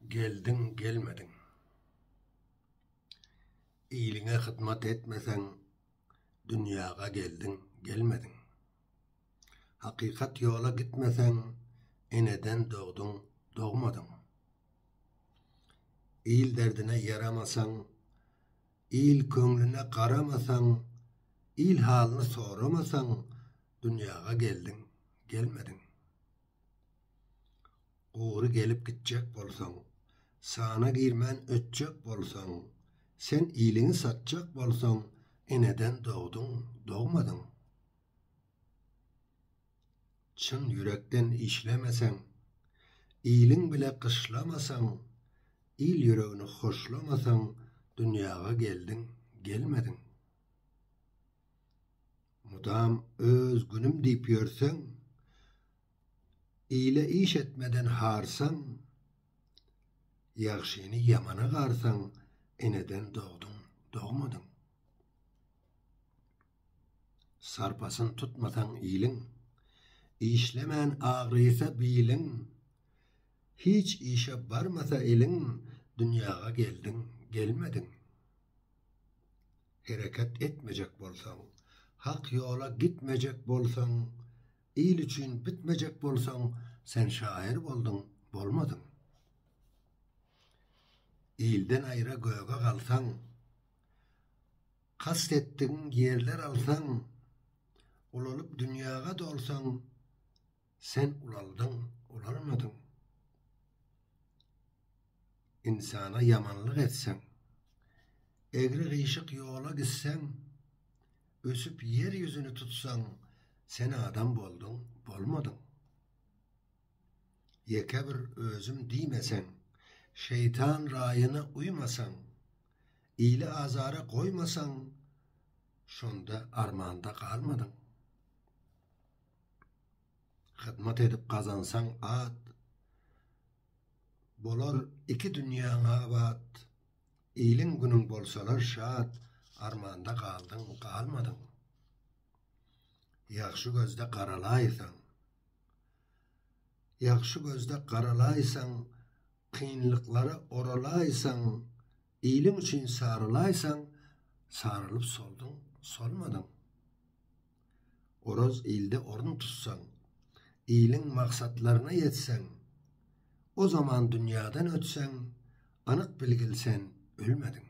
Geldin gelmedin. İyiline hizmet etmesen dünyaya geldin gelmedin. Hakikat yola gitmesen eneden doğdun doğmadın. İyil derdine yaramasan, iyil könglüne karamasan, iyil halını soramasan dünyaya geldin gelmedin. Uğru gelip gidecek bolsan, sana girmen ötecek bolsan, sen iyiliğini satacak bolsan, eneden doğdun, doğmadın. Çın yürekten işlemesen, iyiliğin bile kışlamasan, iyil yüreğini hoşlamasan, dünyaya geldin, gelmedin. Mudam öz günüm deyip yörsen, iyile iş etmeden harsan, yaxşini yamana qarsan, eneden doğdun, doğmadın. Sarpasın tutmasan iyilin, işlemen ağrıysa bilin, hiç işe varmasa elin, dünyaya geldin, gelmedin. Hareket etmeyecek bolsan, hak yola gitmeyecek bolsan, iyil için bitmeyecek bolsan, sen şair boldun, bolmadın. İyilden ayrı göğe kalsan, kastettiğin yerler alsan, ulalıp dünyaya dolsan, sen ulaldın, ulalmadın. İnsana yamanlık etsen, egri gıyşık yola gitsen, ösüp yeryüzünü tutsan, sen adam boldun, bolmadın. Yeke bir özüm diymesen, şeytan rayına uymasan, iyili azara koymasan, şonda armanda kalmadın. Hizmet edip kazansan at, bolar iki dünyana abat, iyilin günün bolsalar şat, armanda kaldın, kalmadın. Yaxşı gözde karalaysan, yaxşı gözde karalaysan, kıyınlıklara oralaysan, iyilin için sarılaysan, sarılıp soldun, solmadın. Oroz iyilde orun tutsan, iyilin maksatlarına yetsen, o zaman dünyadan ötsen, anık bilgilsen, ölmedin.